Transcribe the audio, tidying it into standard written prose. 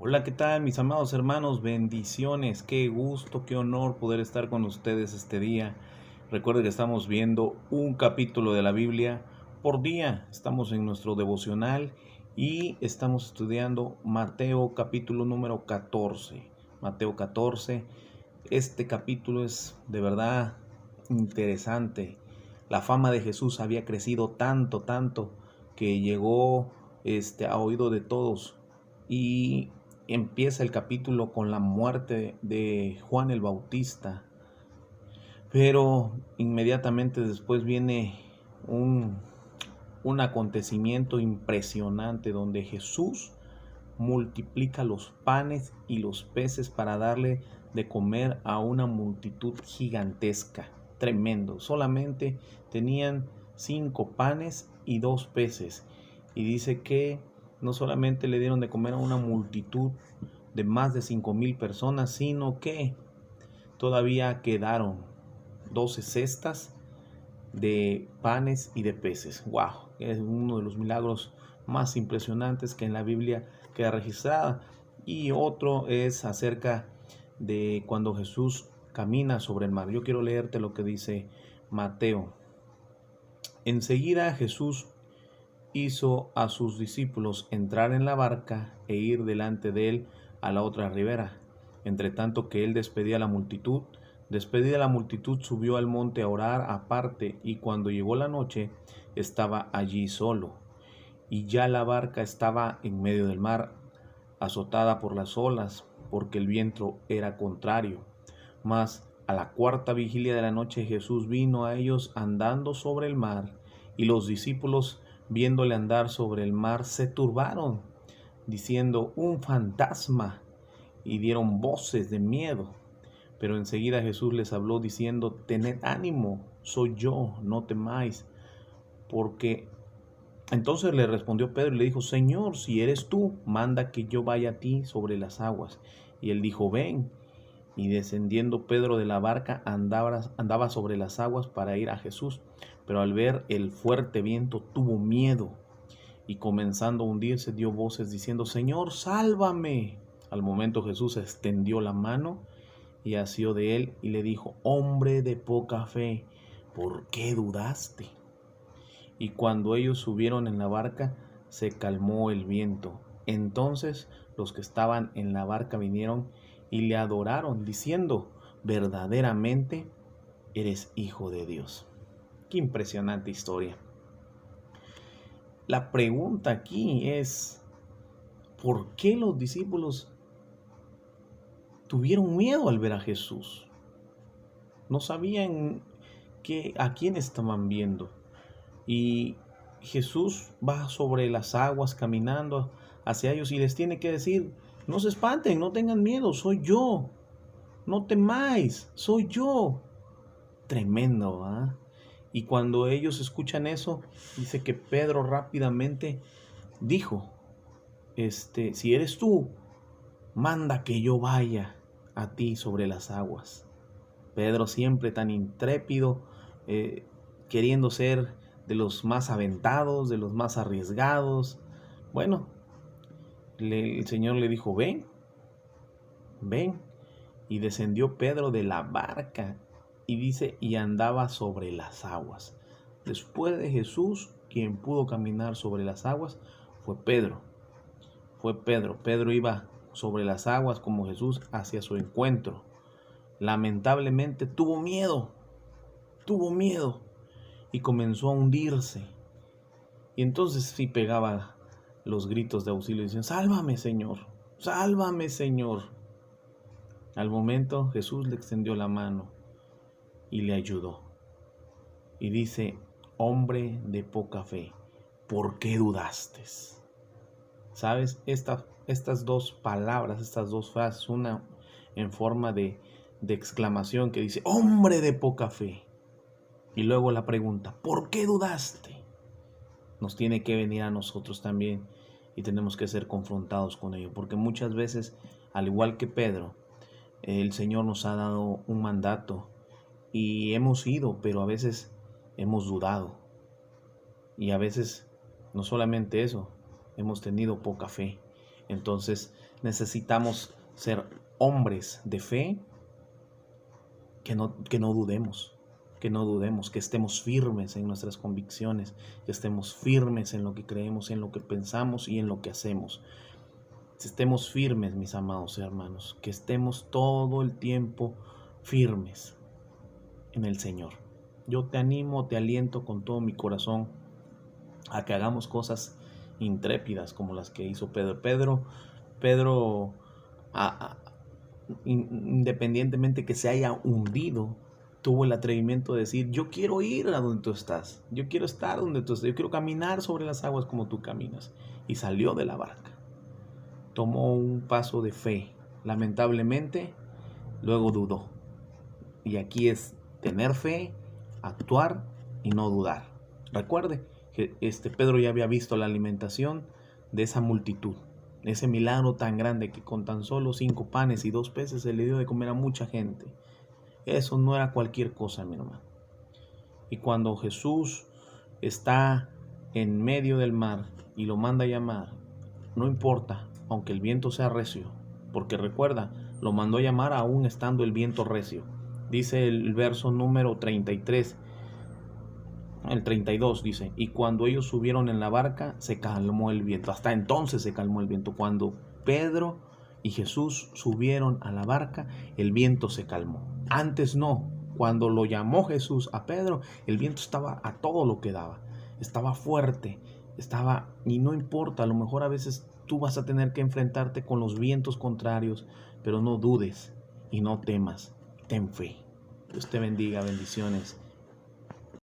Hola, ¿qué tal mis amados hermanos? Bendiciones, qué gusto, qué honor poder estar con ustedes este día. Recuerden que estamos viendo un capítulo de la Biblia por día. Estamos en nuestro devocional y estamos estudiando Mateo capítulo número 14. Mateo 14. Este capítulo es de verdad interesante. La fama de Jesús había crecido tanto que llegó a oído de todos. Y empieza el capítulo con la muerte de Juan el Bautista, pero inmediatamente después viene un, un acontecimiento impresionante donde Jesús multiplica los panes y los peces para darle de comer a una multitud gigantesca, tremendo. Solamente tenían 5 panes y 2 peces. Y dice que no solamente le dieron de comer a una multitud de más de 5,000 personas, sino que todavía quedaron 12 cestas de panes y de peces. ¡Wow! Es uno de los milagros más impresionantes que en la Biblia queda registrada. Y otro es acerca de cuando Jesús camina sobre el mar. Yo quiero leerte lo que dice Mateo. Enseguida Jesús hizo a sus discípulos entrar en la barca e ir delante de él a la otra ribera. Entre tanto que él despedida la multitud subió al monte a orar aparte, y cuando llegó la noche estaba allí solo. Y ya la barca estaba en medio del mar, azotada por las olas, porque el viento era contrario. Mas a la cuarta vigilia de la noche Jesús vino a ellos andando sobre el mar, y los discípulos, viéndole andar sobre el mar, se turbaron, diciendo: un fantasma, y dieron voces de miedo. Pero enseguida Jesús les habló diciendo: tened ánimo, soy yo, no temáis. Porque entonces le respondió Pedro y le dijo: Señor, si eres tú, manda que yo vaya a ti sobre las aguas. Y él dijo: ven. Y descendiendo Pedro de la barca andaba sobre las aguas para ir a Jesús, pero al ver el fuerte viento tuvo miedo, y comenzando a hundirse dio voces diciendo: Señor, sálvame. Al momento Jesús extendió la mano y asió de él y le dijo: hombre de poca fe, ¿por qué dudaste? Y cuando ellos subieron en la barca, se calmó el viento. Entonces los que estaban en la barca vinieron y le adoraron, diciendo: verdaderamente eres hijo de Dios. Qué impresionante historia. La pregunta aquí es: ¿por qué los discípulos tuvieron miedo al ver a Jesús? No sabían a quién estaban viendo. Y Jesús va sobre las aguas caminando hacia ellos y les tiene que decir: no se espanten, no tengan miedo, soy yo. No temáis, soy yo. Tremendo, ¿ah? Y cuando ellos escuchan eso, dice que Pedro rápidamente dijo: si eres tú, manda que yo vaya a ti sobre las aguas. Pedro, siempre tan intrépido, queriendo ser de los más aventados, de los más arriesgados. Bueno, el Señor le dijo: ven, ven. Y descendió Pedro de la barca y dice: y andaba sobre las aguas. Después de Jesús, quien pudo caminar sobre las aguas fue Pedro. Fue Pedro. Pedro iba sobre las aguas como Jesús hacia su encuentro. Lamentablemente tuvo miedo y comenzó a hundirse. Y entonces sí pegaba los gritos de auxilio diciendo: sálvame, Señor, sálvame, Señor. Al momento Jesús le extendió la mano y le ayudó. Y dice: hombre de poca fe, ¿por qué dudaste? ¿Sabes? Estas dos palabras, estas dos frases, una en forma de exclamación que dice: hombre de poca fe. Y luego la pregunta: ¿por qué dudaste? Nos tiene que venir a nosotros también y tenemos que ser confrontados con ello, porque muchas veces, al igual que Pedro, el Señor nos ha dado un mandato y hemos ido, pero a veces hemos dudado, y a veces no solamente eso, hemos tenido poca fe. Entonces Necesitamos ser hombres de fe, que no dudemos, que estemos firmes en nuestras convicciones, que estemos firmes en lo que creemos, en lo que pensamos y en lo que hacemos. Estemos firmes, mis amados hermanos, que estemos todo el tiempo firmes en el Señor. Yo te animo, te aliento con todo mi corazón a que hagamos cosas intrépidas como las que hizo Pedro. Pedro, independientemente que se haya hundido, tuvo el atrevimiento de decir: yo quiero ir a donde tú estás, yo quiero estar donde tú estás, yo quiero caminar sobre las aguas como tú caminas. Y salió de la barca, tomó un paso de fe. Lamentablemente, luego dudó. Y aquí es tener fe, actuar y no dudar. Recuerde que Pedro ya había visto la alimentación de esa multitud, ese milagro tan grande que con tan solo 5 panes y 2 peces se le dio de comer a mucha gente. Eso no era cualquier cosa, mi hermano. Y cuando Jesús está en medio del mar y lo manda a llamar, no importa, aunque el viento sea recio, porque recuerda, lo mandó a llamar aún estando el viento recio. Dice el verso número 33, el 32 dice: y cuando ellos subieron en la barca, se calmó el viento. Hasta entonces se calmó el viento. Cuando Pedro y Jesús subieron a la barca, el viento se calmó. Antes no. Cuando lo llamó Jesús a Pedro, el viento estaba a todo lo que daba. Estaba fuerte, y no importa, a lo mejor a veces tú vas a tener que enfrentarte con los vientos contrarios, pero no dudes y no temas. Ten fe. Dios te bendiga, bendiciones.